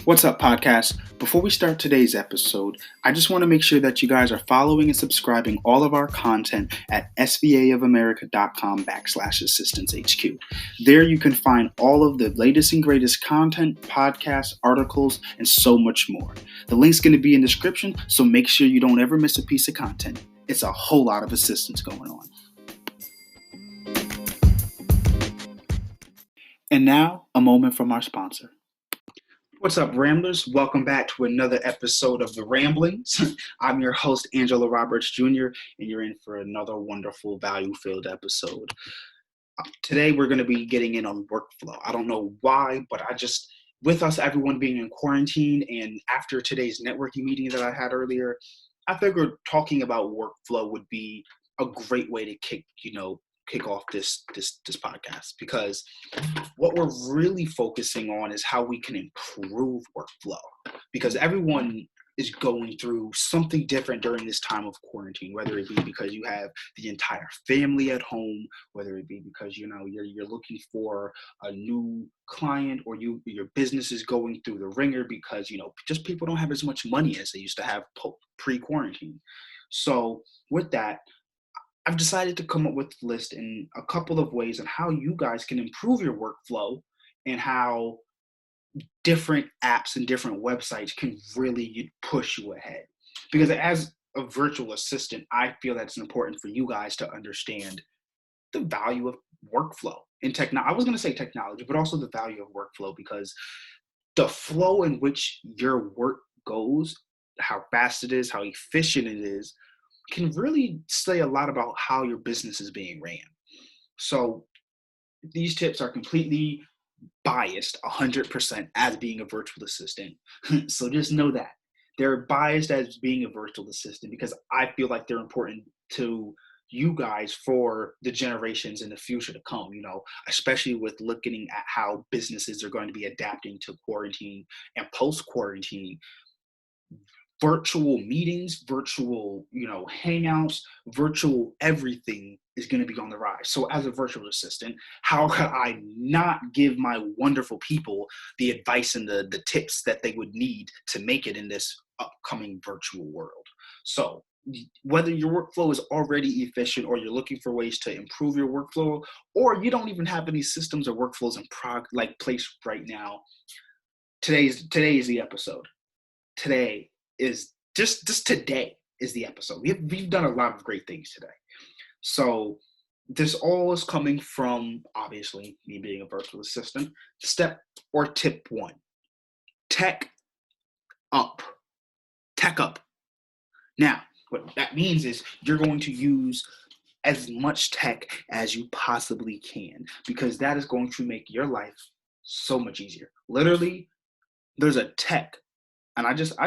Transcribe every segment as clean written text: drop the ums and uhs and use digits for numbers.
What's up, podcast? Before we start today's episode, I just want to make sure that you guys are following and subscribing all of our content at svaofamerica.com/assistance HQ. There you can find all of the latest and greatest content, podcasts, articles, and so much more. The link's going to be in the description, so make sure you don't ever miss a piece of content. It's a whole lot of assistance going on. And now, a moment from our sponsor. What's up, Ramblers? Welcome back to another episode of The Ramblings. I'm your host, Angela Roberts Jr., and you're in for another wonderful, value-filled episode. Today, we're going to be getting in on workflow. I don't know why, but with us, everyone being in quarantine, and after today's networking meeting that I had earlier, I figured talking about workflow would be a great way to kick off this podcast, because what we're really focusing on is how we can improve workflow, because everyone is going through something different during this time of quarantine, whether it be because you have the entire family at home, whether it be because you're looking for a new client, or your business is going through the ringer because just people don't have as much money as they used to have pre-quarantine. So with that, I've decided to come up with a list in a couple of ways on how you guys can improve your workflow, and how different apps and different websites can really push you ahead. Because as a virtual assistant, I feel that it's important for you guys to understand the value of workflow in technology. I was going to say technology, but also the value of workflow, because the flow in which your work goes, how fast it is, how efficient it is, can really say a lot about how your business is being ran. So these tips are completely biased 100% as being a virtual assistant. So just know that they're biased as being a virtual assistant, because I feel like they're important to you guys for the generations in the future to come, especially with looking at how businesses are going to be adapting to quarantine and post-quarantine. Virtual meetings, virtual, hangouts, virtual everything is going to be on the rise. So as a virtual assistant, how could I not give my wonderful people the advice and the tips that they would need to make it in this upcoming virtual world? So whether your workflow is already efficient, or you're looking for ways to improve your workflow, or you don't even have any systems or workflows in place right now, today is the episode. Today is just today is the episode. We've done a lot of great things today. So this all is coming from, obviously, me being a virtual assistant. Tip 1, tech up. Tech up. Now, what that means is you're going to use as much tech as you possibly can, because that is going to make your life so much easier. Literally, there's a tech, and I just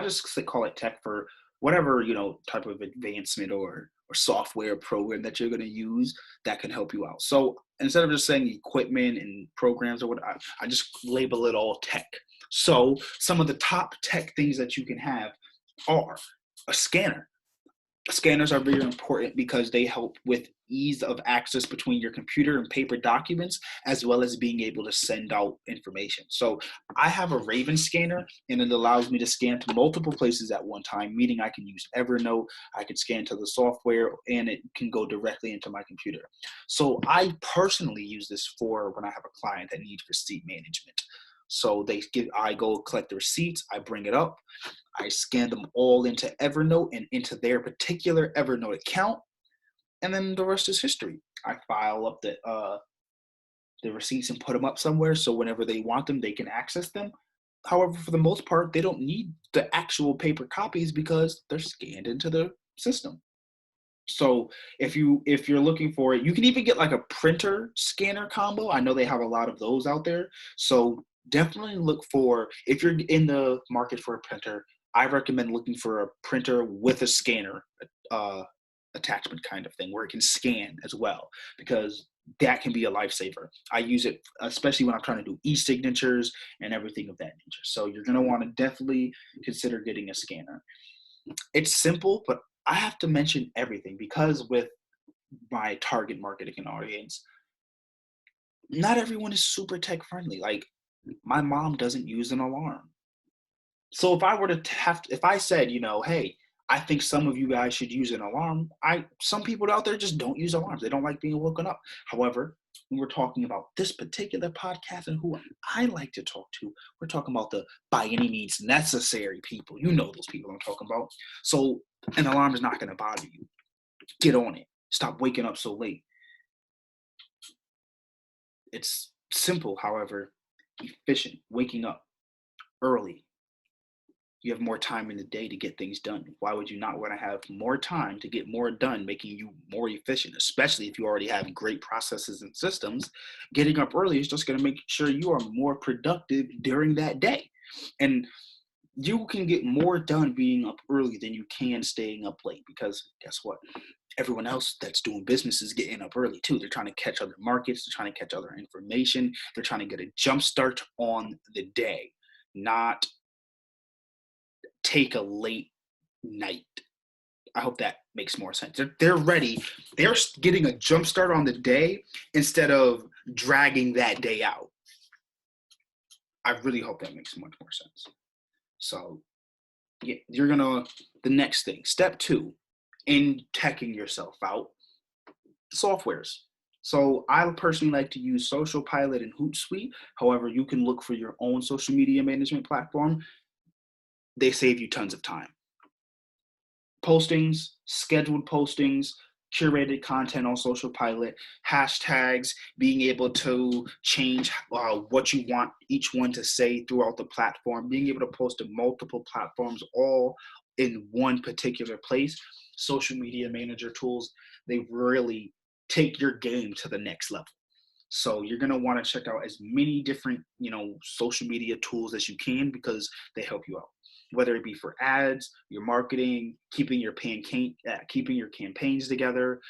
call it tech for whatever type of advancement or software program that you're going to use that can help you out. So instead of just saying equipment and programs or what, I just label it all tech. So some of the top tech things that you can have are a scanner. Scanners are very important because they help with ease of access between your computer and paper documents, as well as being able to send out information. So I have a Raven scanner, and it allows me to scan to multiple places at one time, meaning I can use Evernote, I can scan to the software, and it can go directly into my computer. So I personally use this for when I have a client that needs receipt management. So I go collect the receipts, I bring it up, I scan them all into Evernote and into their particular Evernote account, and then the rest is history. I file up the receipts and put them up somewhere, so whenever they want them, they can access them. However, for the most part, they don't need the actual paper copies because they're scanned into the system. So if you're looking for it, you can even get like a printer scanner combo. I know they have a lot of those out there. So definitely look for, if you're in the market for a printer, I recommend looking for a printer with a scanner attachment kind of thing, where it can scan as well, because that can be a lifesaver. I use it especially when I'm trying to do e-signatures and everything of that nature. So you're going to want to definitely consider getting a scanner. It's simple, but I have to mention everything, because with my target marketing audience, not everyone is super tech friendly. Like, my mom doesn't use an alarm. So if I were to if I said, hey, I think some of you guys should use an alarm. Some people out there just don't use alarms. They don't like being woken up. However, when we're talking about this particular podcast and who I like to talk to, we're talking about the by any means necessary people. You know those people I'm talking about. So an alarm is not going to bother you. Get on it. Stop waking up so late. It's simple, however, efficient. Waking up early. You have more time in the day to get things done. Why would you not want to have more time to get more done, making you more efficient, especially if you already have great processes and systems? Getting up early is just going to make sure you are more productive during that day. And you can get more done being up early than you can staying up late, because guess what? Everyone else that's doing business is getting up early too. They're trying to catch other markets. They're trying to catch other information. They're trying to get a jump start on the day, not take a late night. I hope that makes more sense. They're ready. They're getting a jump start on the day instead of dragging that day out. I really hope that makes much more sense. So yeah, the next thing, step 2, in teching yourself out, softwares. So I personally like to use Social Pilot and Hootsuite. However, you can look for your own social media management platform. They save you tons of time. Postings, scheduled postings, curated content on Social Pilot, hashtags, being able to change what you want each one to say throughout the platform, being able to post to multiple platforms all in one particular place. Social media manager tools, they really take your game to the next level. So you're going to want to check out as many different, social media tools as you can, because they help you out. Whether it be for ads, your marketing, keeping your campaigns together.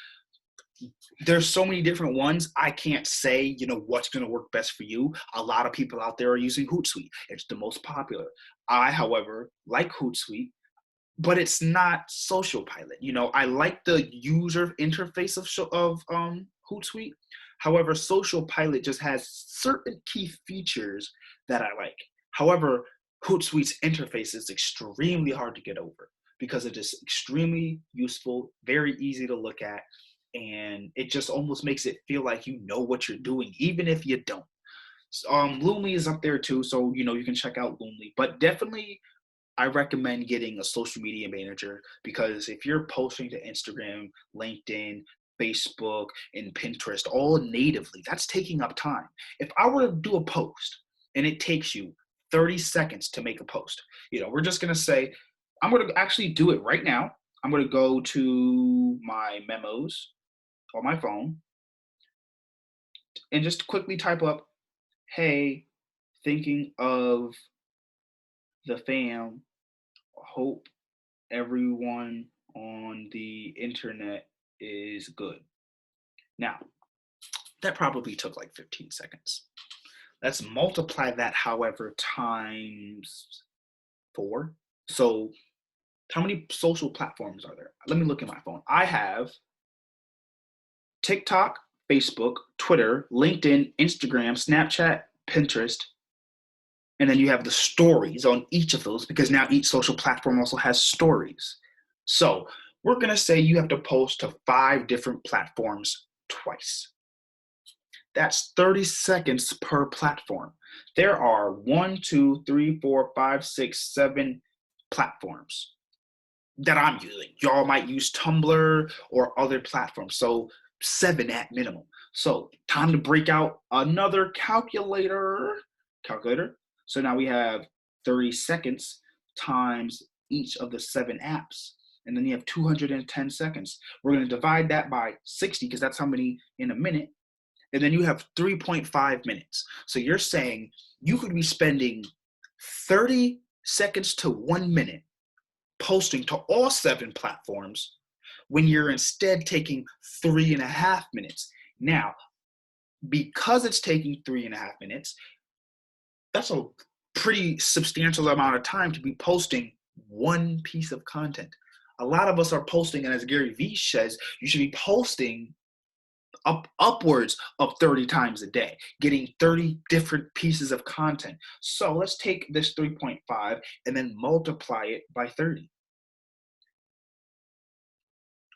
There's so many different ones. I can't say, what's going to work best for you. A lot of people out there are using Hootsuite. It's the most popular. I, however, like Hootsuite, but it's not Social Pilot. I like the user interface of Hootsuite. However, Social Pilot just has certain key features that I like. However, Hootsuite's interface is extremely hard to get over because it is extremely useful, very easy to look at, and it just almost makes it feel like you know what you're doing, even if you don't. Loomly is up there too, so you can check out Loomly, but definitely I recommend getting a social media manager, because if you're posting to Instagram, LinkedIn, Facebook, and Pinterest all natively, that's taking up time. If I were to do a post and it takes you 30 seconds to make a post, we're just going to say, I'm going to actually do it right now. I'm going to go to my memos on my phone and just quickly type up, hey, thinking of the fam, hope everyone on the internet is good. Now, that probably took like 15 seconds. Let's multiply that, however, times 4. So how many social platforms are there? Let me look at my phone. I have TikTok, Facebook, Twitter, LinkedIn, Instagram, Snapchat, Pinterest, and then you have the stories on each of those, because now each social platform also has stories. So we're going to say you have to post to 5 different platforms twice. That's 30 seconds per platform. There are 1, 2, 3, 4, 5, 6, 7 platforms that I'm using. Y'all might use Tumblr or other platforms. So 7 at minimum. So time to break out another calculator. So now we have 30 seconds times each of the 7 apps. And then you have 210 seconds. We're going to divide that by 60, because that's how many in a minute. And then you have 3.5 minutes. So you're saying you could be spending 30 seconds to 1 minute posting to all 7 platforms when you're instead taking 3.5 minutes. Now, because it's taking 3.5 minutes, that's a pretty substantial amount of time to be posting one piece of content. A lot of us are posting, and as Gary Vee says, you should be posting upwards of 30 times a day, getting 30 different pieces of content. So let's take this 3.5 and then multiply it by 30.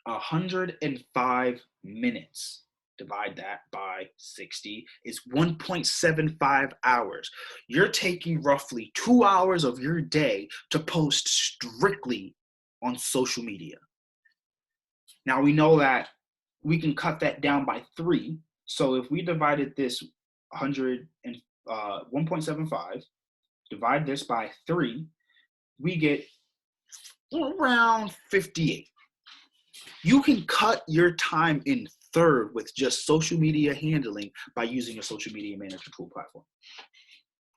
105 minutes. Divide that by 60 is 1.75 hours. You're taking roughly 2 hours of your day to post strictly on social media. Now we know that we can cut that down by 3. So if we divided this 1.75, divide this by 3, we get around 58. You can cut your time in third with just social media handling by using a social media manager tool platform.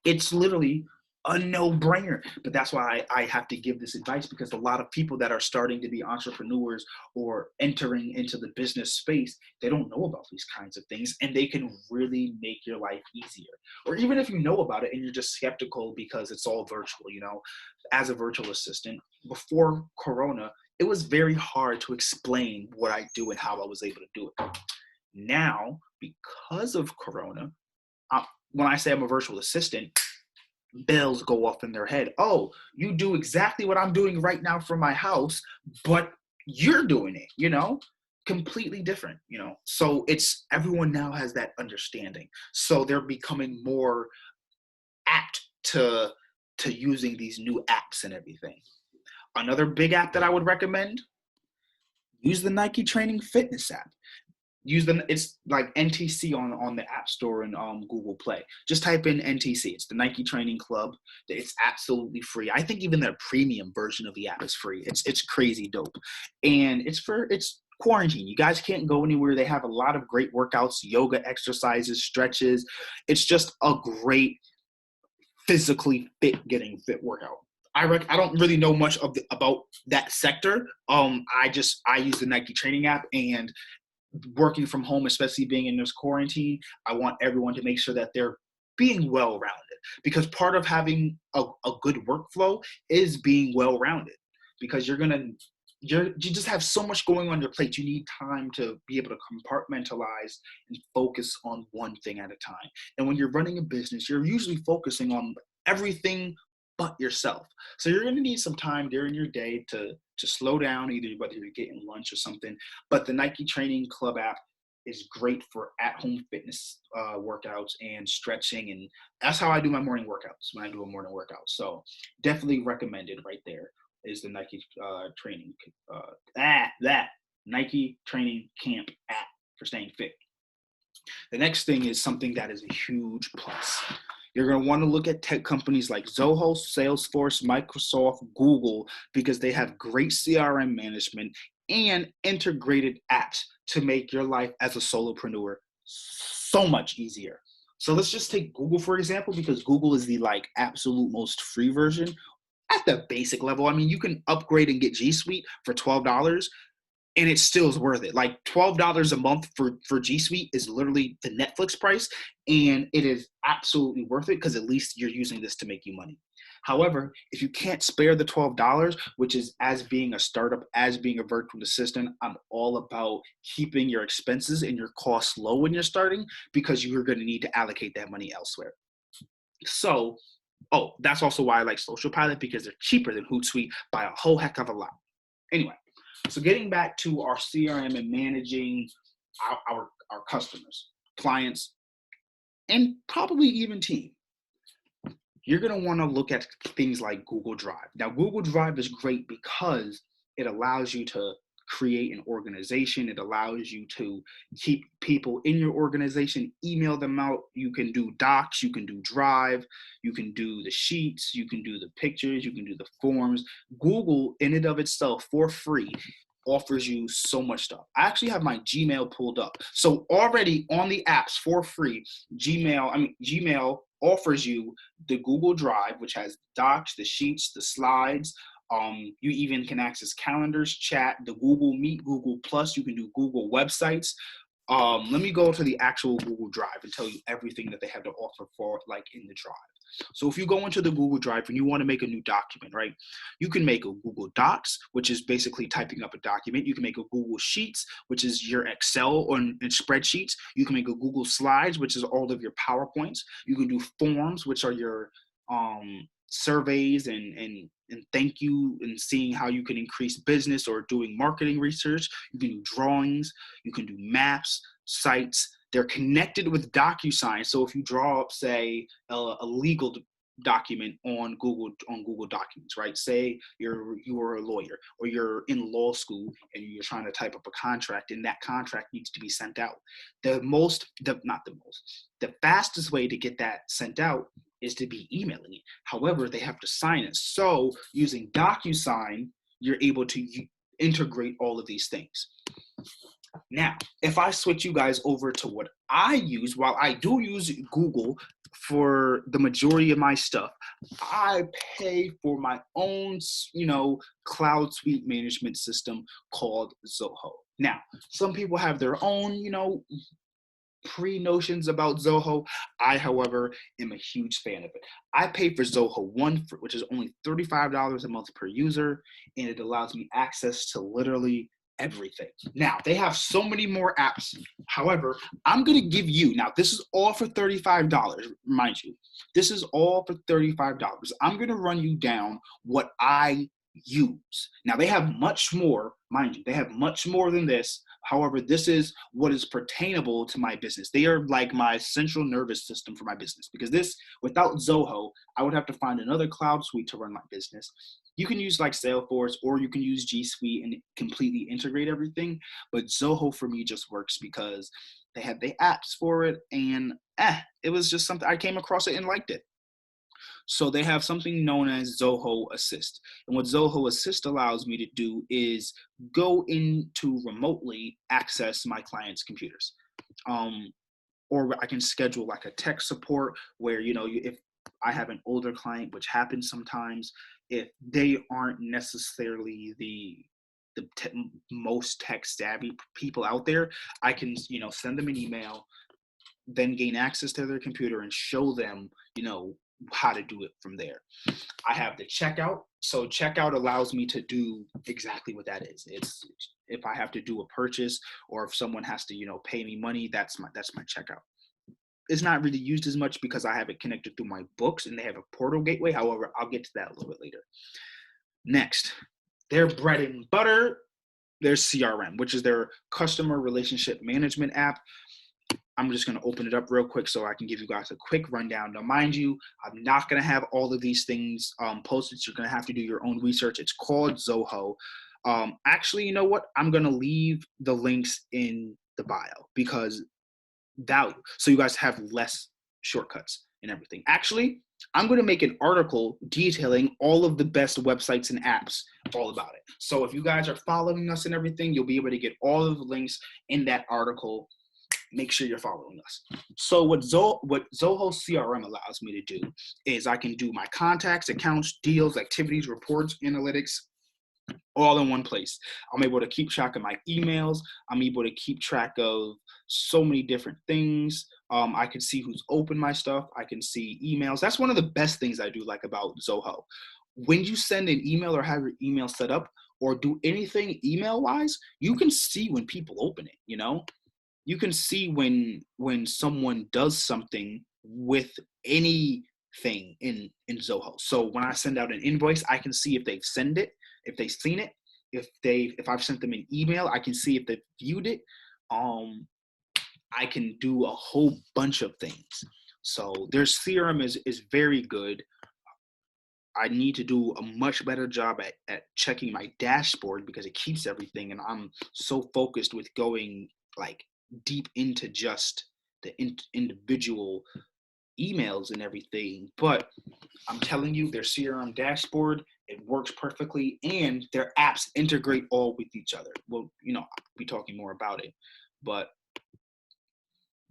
It's literally a no-brainer, but that's why I have to give this advice, because a lot of people that are starting to be entrepreneurs or entering into the business space, they don't know about these kinds of things, and they can really make your life easier. Or even if you know about it and you're just skeptical because it's all virtual, as a virtual assistant before Corona, it was very hard to explain what I do and how I was able to do it. Now, because of Corona, when I say I'm a virtual assistant, bells go off in their head. Oh, you do exactly what I'm doing right now from my house, but you're doing it, completely different, So it's everyone now has that understanding. So they're becoming more apt to using these new apps and everything. Another big app that I would recommend, use the Nike Training Fitness app. It's like NTC on the App Store and Google Play. Just type in NTC. It's the Nike Training Club. It's absolutely free. I think even their premium version of the app is free. It's crazy dope, and it's quarantine. You guys can't go anywhere. They have a lot of great workouts, yoga exercises, stretches. It's just a great physically getting fit workout. I don't really know much about that sector. I use the Nike Training app, and working from home, especially being in this quarantine, I want everyone to make sure that they're being well-rounded, because part of having a good workflow is being well-rounded, because you just have so much going on your plate. You need time to be able to compartmentalize and focus on one thing at a time. And when you're running a business, you're usually focusing on everything but yourself. So you're going to need some time during your day to slow down, either whether you're getting lunch or something. But the Nike Training Club app is great for at-home fitness workouts and stretching. And that's how I do my morning workouts, when I do a morning workout. So definitely recommended right there is the Nike Training, Nike Training Camp app for staying fit. The next thing is something that is a huge plus. You're going to want to look at tech companies like Zoho, Salesforce, Microsoft, Google, because they have great CRM management and integrated apps to make your life as a solopreneur so much easier. So let's just take Google, for example, because Google is the absolute most free version at the basic level. I mean, you can upgrade and get G Suite for $12. And it still is worth it. Like $12 a month for G Suite is literally the Netflix price, and it is absolutely worth it, because at least you're using this to make you money. However, if you can't spare the $12, which is, as being a startup, as being a virtual assistant, I'm all about keeping your expenses and your costs low when you're starting, because you're going to need to allocate that money elsewhere. So, that's also why I like Social Pilot, because they're cheaper than Hootsuite by a whole heck of a lot. Anyway. So getting back to our CRM and managing our customers, clients, and probably even team, you're going to want to look at things like Google Drive. Now, Google Drive is great because it allows you to create an organization. It allows you to keep people in your organization, email them out. You can do docs, you can do Drive, you can do the sheets, you can do the pictures, you can do the forms. Google, in and of itself, for free, offers you so much stuff. I actually have my Gmail pulled up. So already on the apps for free, Gmail offers you the Google Drive, which has docs, the sheets, the slides. You even can access calendars, chat, the Google Meet, Google Plus. You can do Google websites. Let me go to the actual Google Drive and tell you everything that they have to offer for like in the Drive. So if you go into the Google Drive and you want to make a new document, right, you can make a Google Docs, which is basically typing up a document. You can make a Google Sheets, which is your Excel and spreadsheets. You can make a Google Slides, which is all of your PowerPoints. You can do forms, which are your surveys and thank you and seeing how you can increase business or doing marketing research. You can do drawings, you can do maps, sites. They're connected with DocuSign. So if you draw up, say, a legal document on Google Documents, right? Say you are a lawyer or you're in law school and you're trying to type up a contract, and that contract needs to be sent out. The fastest way to get that sent out is to be emailing it. However, they have to sign it. So using DocuSign, you're able to integrate all of these things. Now, if I switch you guys over to what I use, while I do use Google for the majority of my stuff, I pay for my own, cloud suite management system called Zoho. Now, some people have their own, pre-notions about Zoho. I, however, am a huge fan of it. I pay for Zoho One, which is only $35 a month per user, and it allows me access to literally everything. Now, they have so many more apps. However, I'm going to give you, now this is all for $35, mind you. This is all for $35. I'm going to run you down what I use. Now, they have much more, mind you, they have much more than this. However, this is what is pertainable to my business. They are like my central nervous system for my business, because without Zoho, I would have to find another cloud suite to run my business. You can use like Salesforce, or you can use G Suite and completely integrate everything. But Zoho for me just works because they have the apps for it, and it was just something I came across it and liked it. So they have something known as Zoho Assist. And what Zoho Assist allows me to do is go into remotely access my clients' computers. Or I can schedule like a tech support where, if I have an older client, which happens sometimes, if they aren't necessarily the most tech savvy people out there, I can, send them an email, then gain access to their computer and show them, how to do it from there. I have the checkout. So checkout allows me to do exactly what that is. It's if I have to do a purchase, or if someone has to, pay me money, that's my checkout. It's not really used as much because I have it connected through my books and they have a portal gateway. However, I'll get to that a little bit later. Next, their bread and butter, their CRM, which is their customer relationship management app. I'm just going to open it up real quick so I can give you guys a quick rundown. Now, mind you, I'm not going to have all of these things posted. So you're going to have to do your own research. It's called Zoho. Actually, you know what? I'm going to leave the links in the bio because value. So you guys have less shortcuts and everything. Actually, I'm going to make an article detailing all of the best websites and apps all about it. So if you guys are following us and everything, you'll be able to get all of the links in that article. Make sure you're following us. So what Zoho CRM allows me to do is I can do my contacts, accounts, deals, activities, reports, analytics, all in one place. I'm able to keep track of my emails. I'm able to keep track of so many different things. I can see who's opened my stuff. I can see emails. That's one of the best things I do like about Zoho. When you send an email or have your email set up or do anything email-wise, you can see when people open it, You can see when someone does something with anything in Zoho. So when I send out an invoice, I can see if they've sent it, if they've seen it, if I've sent them an email, I can see if they've viewed it. I can do a whole bunch of things. So their CRM is very good. I need to do a much better job at checking my dashboard because it keeps everything, and I'm so focused with going like deep into just the individual emails and everything. But I'm telling you, their CRM dashboard, it works perfectly, and their apps integrate all with each other. Well, I'll be talking more about it. But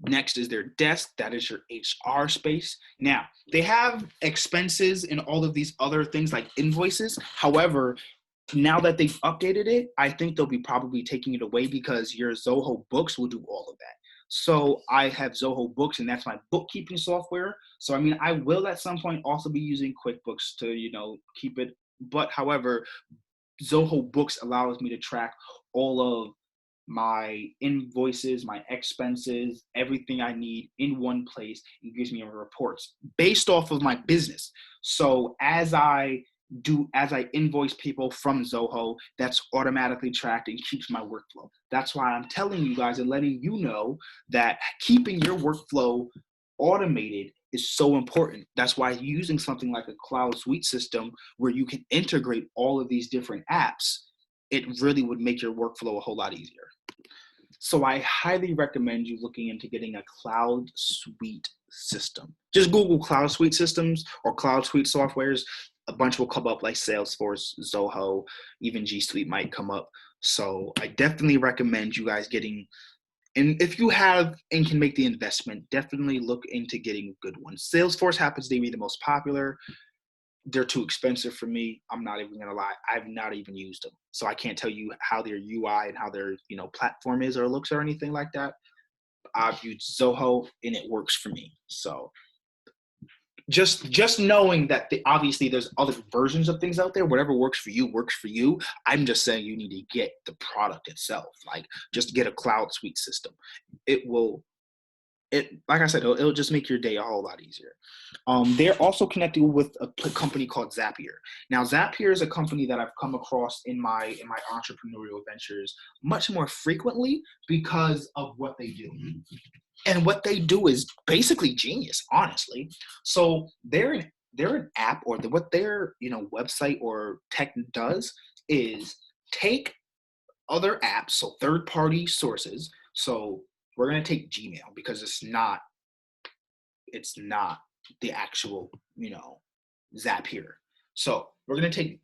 next is their desk. That is your HR space. Now, they have expenses and all of these other things like invoices. However, Now that they've updated it, I think they'll be probably taking it away because your Zoho Books will do all of that. So I have Zoho Books, and that's my bookkeeping software. So I mean, I will at some point also be using QuickBooks to, keep it. But however, Zoho Books allows me to track all of my invoices, my expenses, everything I need in one place, and gives me reports based off of my business. So as I invoice people from Zoho, that's automatically tracked and keeps my workflow. That's why I'm telling you guys and letting you know that keeping your workflow automated is so important. That's why using something like a cloud suite system where you can integrate all of these different apps, it really would make your workflow a whole lot easier. So I highly recommend you looking into getting a cloud suite system. Just Google cloud suite systems or cloud suite softwares. A bunch will come up like Salesforce, Zoho, even G Suite might come up. So I definitely recommend you guys getting, and if you have and can make the investment, definitely look into getting good ones. Salesforce happens to be the most popular. They're too expensive for me. I'm not even gonna lie. I've not even used them, so I can't tell you how their UI and how their platform is or looks or anything like that. I've used Zoho and it works for me. So just knowing that obviously there's other versions of things out there. Whatever works for you works for you. I'm just saying you need to get the product itself. Like just get a cloud suite system. It will like I said, it'll just make your day a whole lot easier. They're also connected with a company called Zapier. Now, Zapier is a company that I've come across in my entrepreneurial ventures much more frequently because of what they do. And what they do is basically genius, honestly. So they're an app, or what their website or tech does is take other apps, so third-party sources. So we're going to take Gmail because it's not the actual Zapier. So we're going to take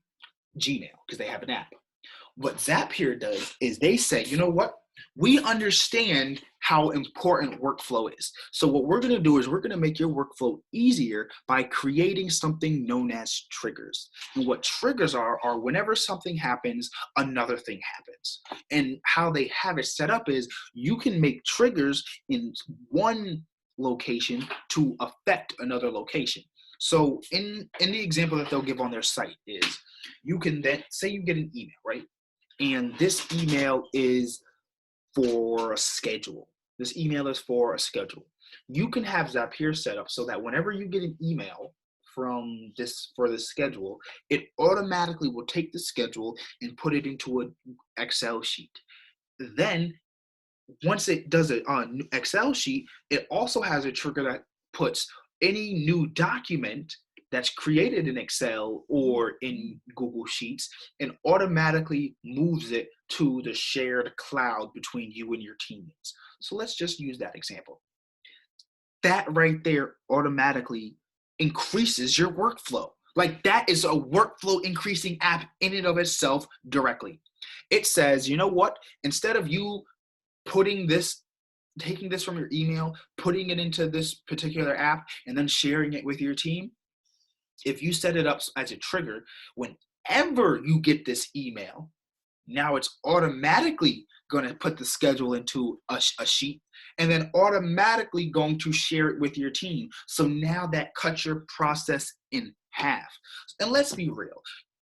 Gmail because they have an app. What Zapier does is they say, you know what? We understand how important workflow is. So what we're going to do is we're going to make your workflow easier by creating something known as triggers. And what triggers are whenever something happens, another thing happens. And how they have it set up is you can make triggers in one location to affect another location. So in the example that they'll give on their site is you can then say you get an email, right? And this email is for a schedule. This email is for a schedule. You can have Zapier set up so that whenever you get an email from this for the schedule, it automatically will take the schedule and put it into an Excel sheet. Then once it does it on Excel sheet, it also has a trigger that puts any new document that's created in Excel or in Google Sheets and automatically moves it to the shared cloud between you and your teammates. So let's just use that example. That right there automatically increases your workflow. Like that is a workflow increasing app in and of itself directly. It says, you know what? Instead of you taking this from your email, putting it into this particular app, and then sharing it with your team, if you set it up as a trigger, whenever you get this email, now it's automatically going to put the schedule into a sheet and then automatically going to share it with your team. So now that cuts your process in half. And let's be real.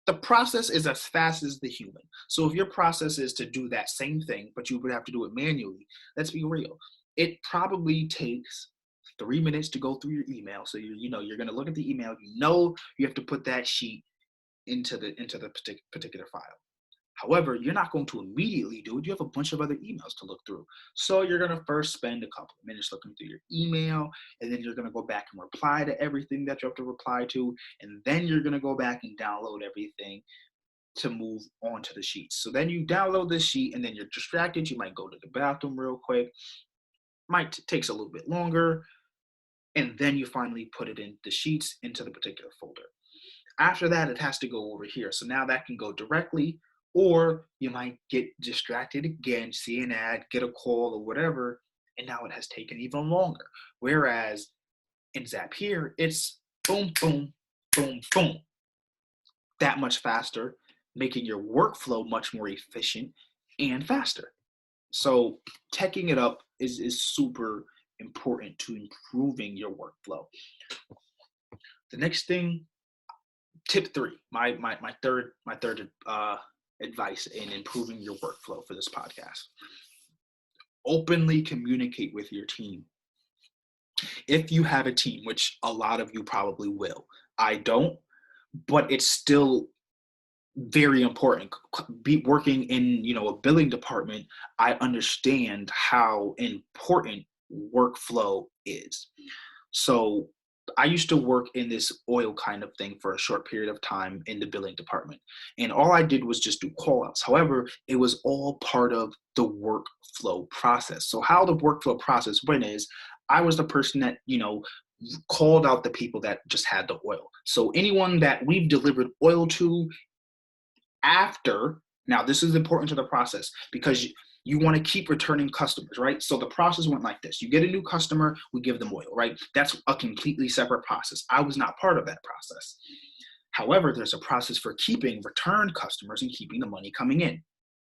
The process is as fast as the human. So if your process is to do that same thing, but you would have to do it manually, let's be real. It probably takes 3 minutes to go through your email. So you're going to look at the email. You have to put that sheet into the particular file. However, you're not going to immediately do it. You have a bunch of other emails to look through. So you're going to first spend a couple of minutes looking through your email, and then you're going to go back and reply to everything that you have to reply to, and then you're going to go back and download everything to move on to the sheets. So then you download this sheet, and then you're distracted. You might go to the bathroom real quick. Might takes a little bit longer, and then you finally put it in the sheets into the particular folder. After that, it has to go over here. So now that can go directly, or you might get distracted again, see an ad, get a call or whatever, and now it has taken even longer. Whereas in Zapier, it's boom, boom, boom, boom. That much faster. making your workflow much more efficient and faster. So teching it up is super important to improving your workflow. The next thing, tip three, my third advice in improving your workflow for this podcast: openly communicate with your team. If you have a team, which a lot of you probably will, I don't, but it's still very important. Be working in a billing department, I understand how important workflow is. So I used to work in this oil kind of thing for a short period of time in the billing department, and all I did was just do call outs. However, it was all part of the workflow process. So how the workflow process went is, I was the person that called out the people that just had the oil. So anyone that we've delivered oil to after, now this is important to the process because you want to keep returning customers, right? So the process went like this: you get a new customer, we give them oil, right? That's a completely separate process. I was not part of that process. However, there's a process for keeping returned customers and keeping the money coming in.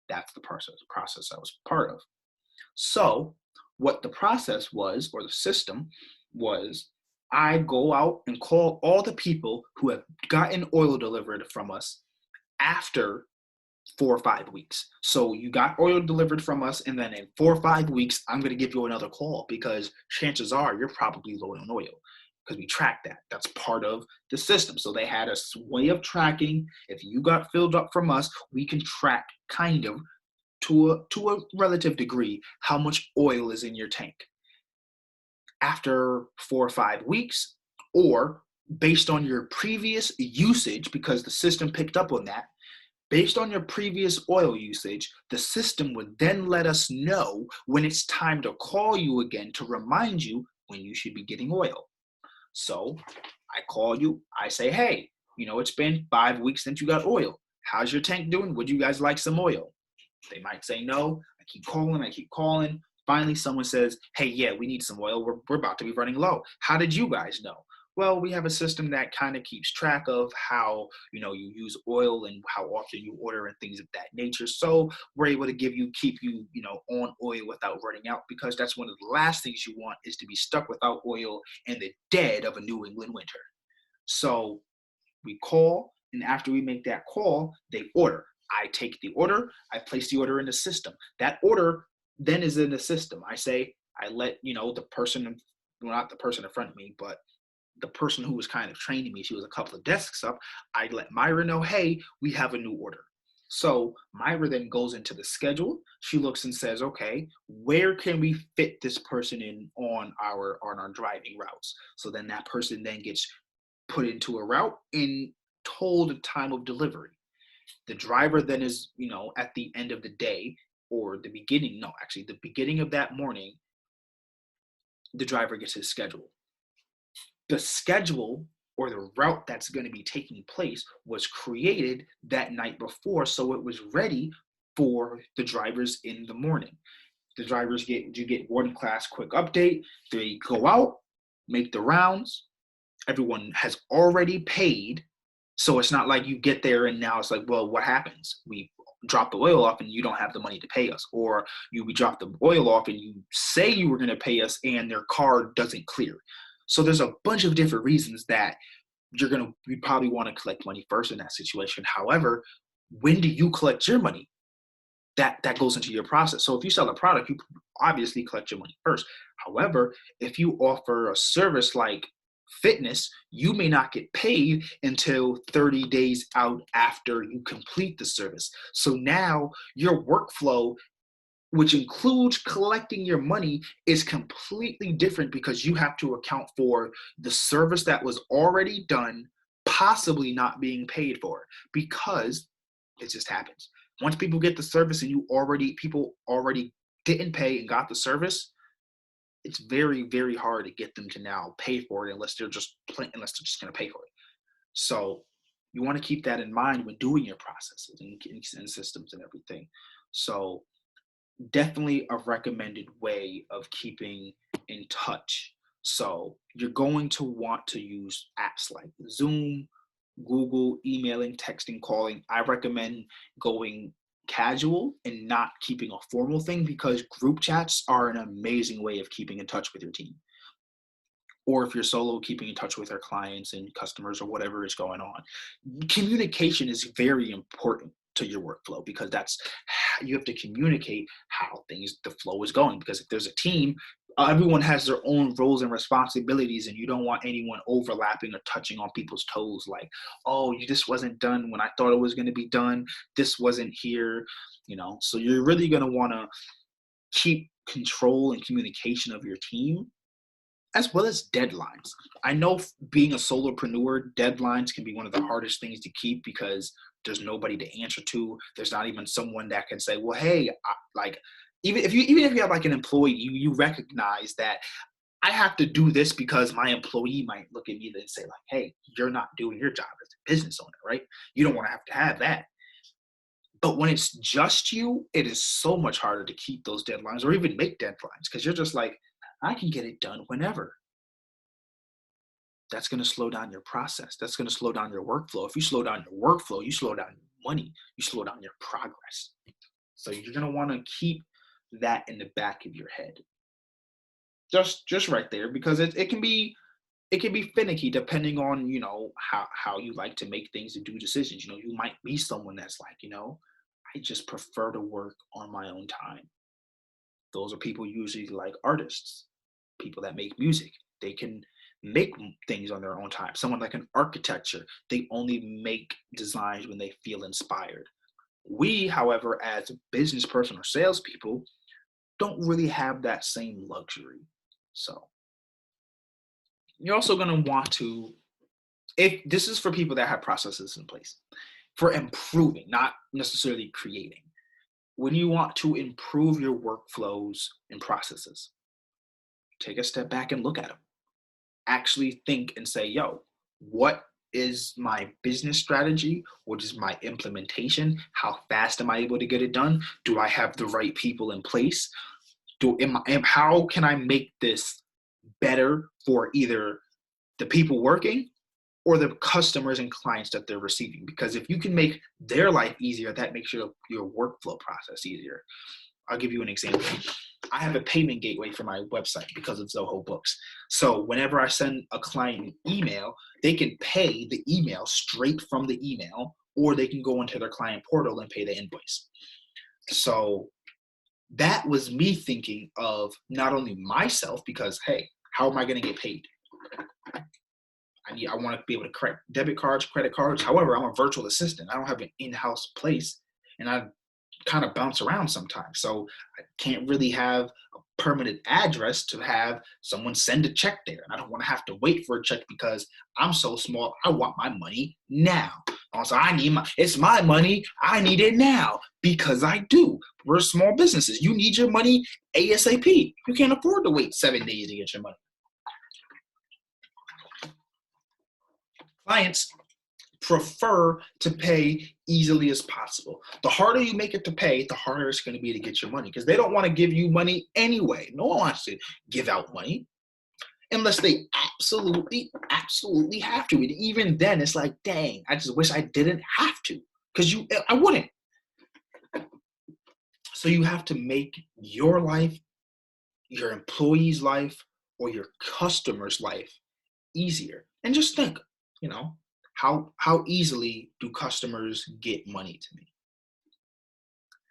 That's the process I was part of. So what the process was, or the system was, I go out and call all the people who have gotten oil delivered from us after 4 or 5 weeks. So you got oil delivered from us, and then in 4 or 5 weeks, I'm going to give you another call because chances are you're probably low on oil, because we track that. That's part of the system. So they had a way of tracking. If you got filled up from us, we can track kind of to a relative degree how much oil is in your tank. After 4 or 5 weeks, or based on your previous usage, because the system picked up on that, based on your previous oil usage, the system would then let us know when it's time to call you again to remind you when you should be getting oil. So I call you, I say, hey, it's been 5 weeks since you got oil. How's your tank doing? Would you guys like some oil? They might say no. I keep calling. Finally, someone says, hey, yeah, we need some oil. We're about to be running low. How did you guys know? Well, we have a system that kind of keeps track of how you use oil and how often you order and things of that nature. So we're able to keep you on oil without running out, because that's one of the last things you want, is to be stuck without oil in the dead of a New England winter. So we call, and after we make that call, they order. I take the order, I place the order in the system. That order then is in the system. I let the person, well, not the person in front of me, but the person who was kind of training me, she was a couple of desks up. I let Myra know, hey, we have a new order. So Myra then goes into the schedule. She looks and says, okay, where can we fit this person in on our driving routes? So then that person then gets put into a route and told a time of delivery. The driver then is, at the end of the day, or the beginning of that morning, the driver gets his schedule. The schedule, or the route that's going to be taking place, was created that night before, so it was ready for the drivers in the morning. The drivers get one class quick update. They go out, make the rounds. Everyone has already paid. So it's not like you get there and now it's like, well, what happens? We drop the oil off and you don't have the money to pay us. Or we drop the oil off and you say you were going to pay us and their card doesn't clear. So there's a bunch of different reasons that you probably want to collect money first in that situation. However, when do you collect your money? That goes into your process. So if you sell a product, you obviously collect your money first. However, if you offer a service like fitness, you may not get paid until 30 days out after you complete the service. So now your workflow, which includes collecting your money, is completely different, because you have to account for the service that was already done, possibly not being paid for, because it just happens. Once people get the service and people already didn't pay and got the service, it's very, very hard to get them to now pay for it unless they're just going to pay for it. So you want to keep that in mind when doing your processes and systems and everything. So definitely a recommended way of keeping in touch. So you're going to want to use apps like Zoom Google, emailing, texting, calling. I recommend going casual and not keeping a formal thing, because group chats are an amazing way of keeping in touch with your team. Or if you're solo, keeping in touch with our clients and customers or whatever is going on. Communication is very important to your workflow, because that's, you have to communicate how the flow is going. Because if there's a team, everyone has their own roles and responsibilities, and you don't want anyone overlapping or touching on people's toes, like, oh, this wasn't done when I thought it was going to be done, this wasn't here, so you're really going to want to keep control and communication of your team, as well as deadlines. I know, being a solopreneur, deadlines can be one of the hardest things to keep, because there's nobody to answer to. There's not even someone that can say, well, hey, like, even if you have like an employee, you recognize that I have to do this, because my employee might look at me and say, like, hey, you're not doing your job as a business owner, right? You don't want to have that. But when it's just you, it is so much harder to keep those deadlines or even make deadlines, because you're just like, I can get it done whenever. That's going to slow down your process. That's going to slow down your workflow. If you slow down your workflow, you slow down your money, you slow down your progress. So you're going to want to keep that in the back of your head. Just right there, because it can be finicky depending on, how you like to make things and do decisions. You might be someone that's like, I just prefer to work on my own time. Those are people usually like artists, people that make music. They can make things on their own time. Someone like an architecture, they only make designs when they feel inspired. We, however, as a business person or salespeople, don't really have that same luxury. So you're also going to want to, if this is for people that have processes in place for improving, not necessarily creating. When you want to improve your workflows and processes, take a step back and look at them. Actually think and say, yo, what is my business strategy? What is my implementation? How fast am I able to get it done? Do I have the right people in place? How can I make this better for either the people working or the customers and clients that they're receiving? Because if you can make their life easier, that makes your workflow process easier. I'll give you an example. I have a payment gateway for my website because of Zoho Books. So whenever I send a client an email, they can pay the email straight from the email, or they can go into their client portal and pay the invoice. So that was me thinking of not only myself, because, hey, how am I going to get paid? I want to be able to correct debit cards, credit cards. However, I'm a virtual assistant. I don't have an in-house place, and I kind of bounce around sometimes. So I can't really have a permanent address to have someone send a check there. And I don't want to have to wait for a check, because I'm so small. I want my money now. Also, it's my money. I need it now, because I do. We're small businesses. You need your money ASAP. You can't afford to wait 7 days to get your money. Clients prefer to pay easily as possible. The harder you make it to pay, the harder it's going to be to get your money, because they don't want to give you money anyway. No one wants to give out money unless they absolutely have to. And even then, it's like, dang, I just wish I didn't have to, because I wouldn't. So you have to make your life, your employee's life, or your customer's life easier. And just think, how easily do customers get money to me?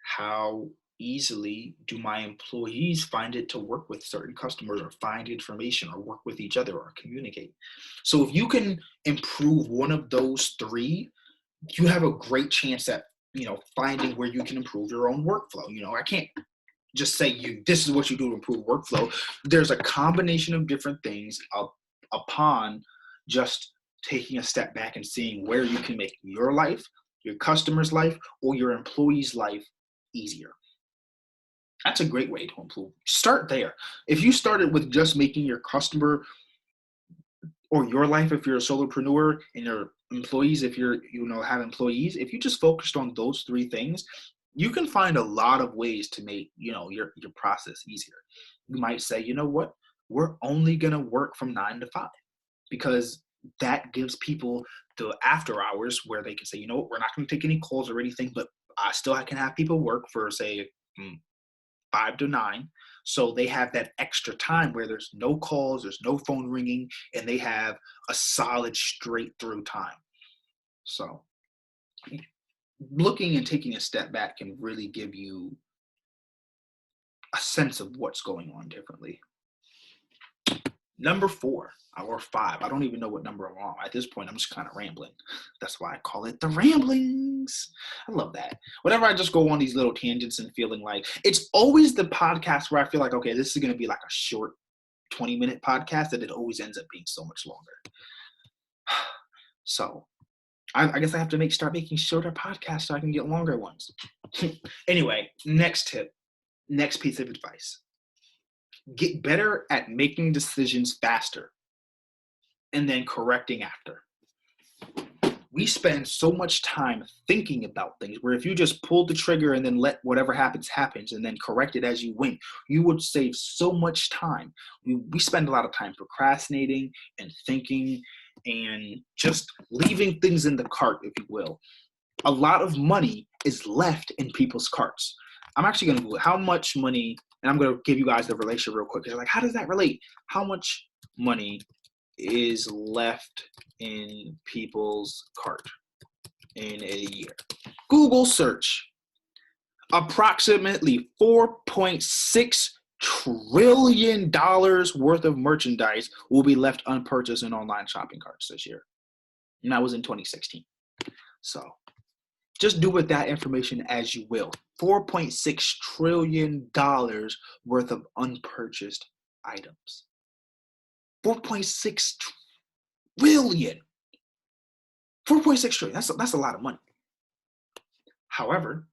How easily do my employees find it to work with certain customers, or find information, or work with each other, or communicate? So if you can improve one of those three, you have a great chance at, finding where you can improve your own workflow. I can't just say this is what you do to improve workflow. There's a combination of different things upon just taking a step back and seeing where you can make your life, your customer's life, or your employee's life easier. That's a great way to improve. Start there. If you started with just making your customer or your life, if you're a solopreneur, and your employees, if you're, have employees, if you just focused on those three things, you can find a lot of ways to make, your process easier. You might say, you know what, we're only going to work from 9 to 5, because that gives people the after hours where they can say, you know what, we're not going to take any calls or anything, but I can have people work for, say, 5 to 9. So they have that extra time where there's no calls, there's no phone ringing, and they have a solid straight through time. So looking and taking a step back can really give you a sense of what's going on differently. Number 4 or 5, I don't even know what number I'm on. At this point, I'm just kind of rambling. That's why I call it the ramblings. I love that. Whenever I just go on these little tangents and feeling like, it's always the podcast where I feel like, okay, this is going to be like a short 20-minute podcast, and it always ends up being so much longer. So I guess I have to start making shorter podcasts so I can get longer ones. Anyway, next tip, next piece of advice. Get better at making decisions faster and then correcting after. We spend so much time thinking about things where if you just pulled the trigger and then let whatever happens and then correct it as you went, you would save so much time. We spend a lot of time procrastinating and thinking and just leaving things in the cart, if you will. A lot of money is left in people's carts. I'm actually going to Google how much money, and I'm going to give you guys the relation real quick. Because like, how does that relate? How much money is left in people's cart in a year? Google search. Approximately $4.6 trillion worth of merchandise will be left unpurchased in online shopping carts this year. And that was in 2016. So just do with that information as you will. $4.6 trillion worth of unpurchased items. 4.6 trillion. 4.6 trillion. That's a lot of money. However,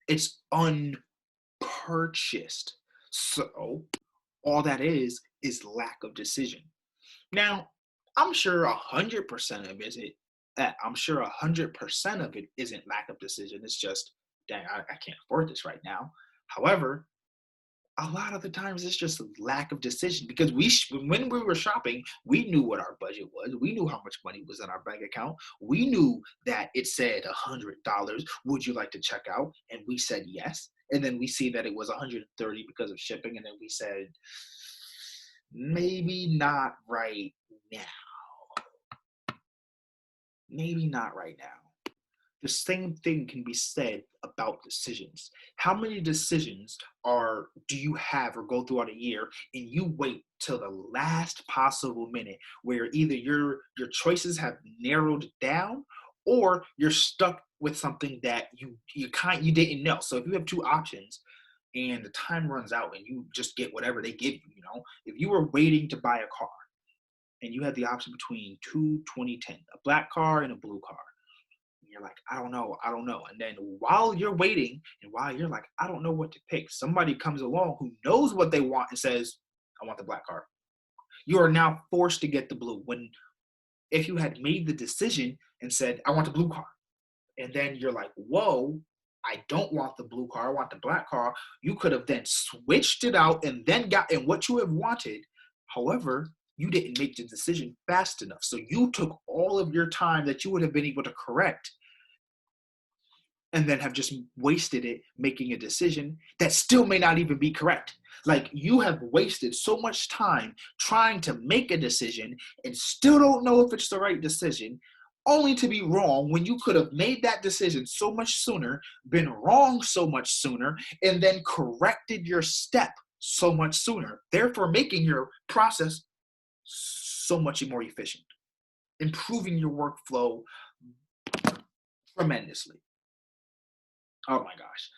it's unpurchased. So all that is lack of decision. Now, I'm sure 100% of it isn't lack of decision. It's just, dang, I can't afford this right now. However, a lot of the times it's just a lack of decision because when we were shopping, we knew what our budget was. We knew how much money was in our bank account. We knew that it said $100. Would you like to check out? And we said yes. And then we see that it was $130 because of shipping. And then we said, maybe not right now. Maybe not right now. The same thing can be said about decisions. How many decisions do you have or go throughout a year and you wait till the last possible minute where either your choices have narrowed down or you're stuck with something that you didn't know. So if you have two options and the time runs out and you just get whatever they give you, if you were waiting to buy a car and you had the option between two 2010, a black car and a blue car, you're like, I don't know. And then while you're waiting and while you're like, I don't know what to pick, somebody comes along who knows what they want and says, I want the black car. You are now forced to get the blue. When if you had made the decision and said, I want the blue car, and then you're like, whoa, I don't want the blue car, I want the black car, you could have then switched it out and then gotten what you have wanted. However, you didn't make the decision fast enough. So you took all of your time that you would have been able to correct and then have just wasted it making a decision that still may not even be correct. Like you have wasted so much time trying to make a decision and still don't know if it's the right decision, only to be wrong when you could have made that decision so much sooner, been wrong so much sooner, and then corrected your step so much sooner, therefore making your process so much more efficient, improving your workflow tremendously. Oh my gosh.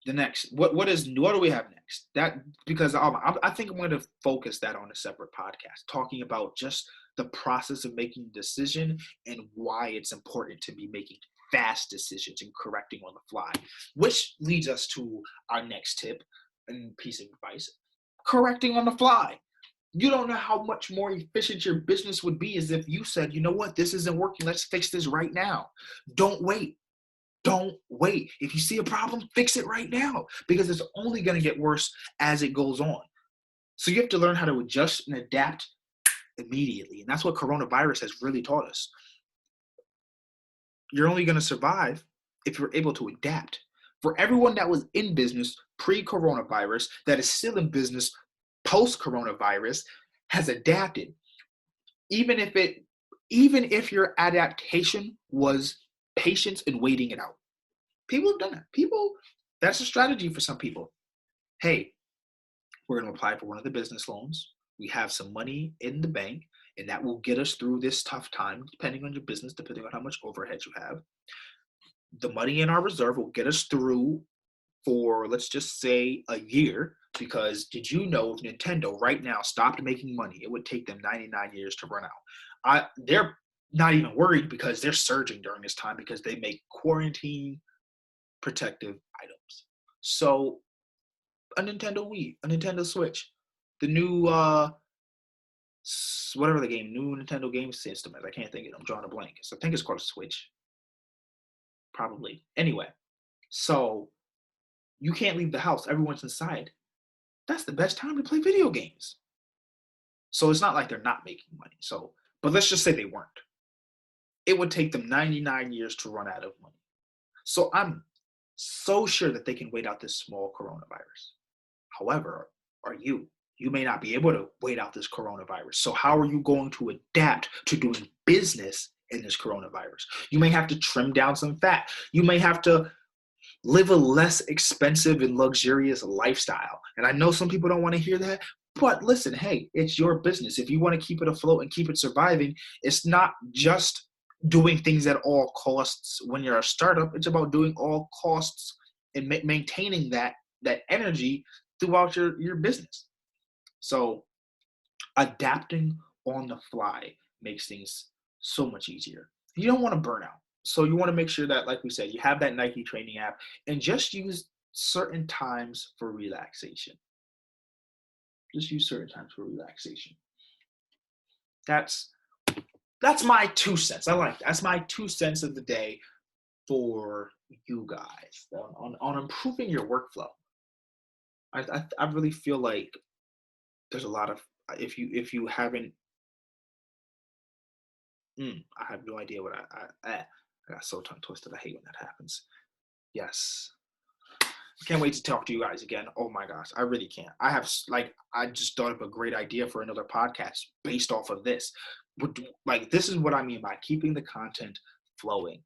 The next, what do we have next? That because I think I'm going to focus that on a separate podcast, talking about just the process of making a decision and why it's important to be making fast decisions and correcting on the fly, which leads us to our next tip and piece of advice: correcting on the fly. You don't know how much more efficient your business would be as if you said, you know what, this isn't working. Let's fix this right now. Don't wait. Don't wait. If you see a problem, fix it right now because it's only going to get worse as it goes on. So you have to learn how to adjust and adapt immediately. And that's what coronavirus has really taught us. You're only going to survive if you're able to adapt. For everyone that was in business pre-coronavirus, that is still in business post-coronavirus, has adapted. Even if your adaptation was patience and waiting it out. People have done that. That's a strategy for some people. Hey, we're going to apply for one of the business loans. We have some money in the bank, and that will get us through this tough time, depending on your business, depending on how much overhead you have. The money in our reserve will get us through for, let's just say, a year, because did you know if Nintendo right now stopped making money, it would take them 99 years to run out. They're not even worried because they're surging during this time because they make quarantine protective items. So a Nintendo Wii, a Nintendo Switch, the new whatever the new Nintendo game system is. I can't think of it. I'm drawing a blank. So I think it's called a Switch. Probably. Anyway, so you can't leave the house. Everyone's inside. That's the best time to play video games. So it's not like they're not making money. But let's just say they weren't. It would take them 99 years to run out of money. So I'm so sure that they can wait out this small coronavirus. However, you may not be able to wait out this coronavirus. So how are you going to adapt to doing business in this coronavirus? You may have to trim down some fat. You may have to live a less expensive and luxurious lifestyle. And I know some people don't want to hear that, but listen, hey, it's your business. If you want to keep it afloat and keep it surviving, it's not just doing things at all costs when you're a startup. It's about doing all costs and maintaining that energy throughout your business. So adapting on the fly makes things so much easier. You don't want to burn out. So you want to make sure that, like we said, you have that Nike training app and just use certain times for relaxation. Just use certain times for relaxation. That's my 2 cents. I like that. That's my 2 cents of the day for you guys on improving your workflow. I really feel like there's a lot of, if you haven't, I have no idea what I got so tongue twisted. I hate when that happens. Yes. I can't wait to talk to you guys again. Oh my gosh, I really can't. I just thought of a great idea for another podcast based off of this. This is what I mean by keeping the content flowing.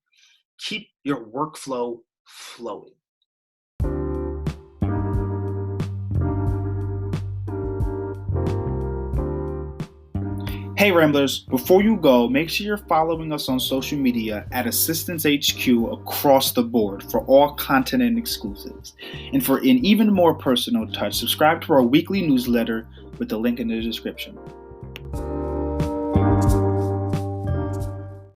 Keep your workflow flowing. Hey Ramblers, before you go, make sure you're following us on social media at Assistance HQ across the board for all content and exclusives. And for an even more personal touch, subscribe to our weekly newsletter with the link in the description.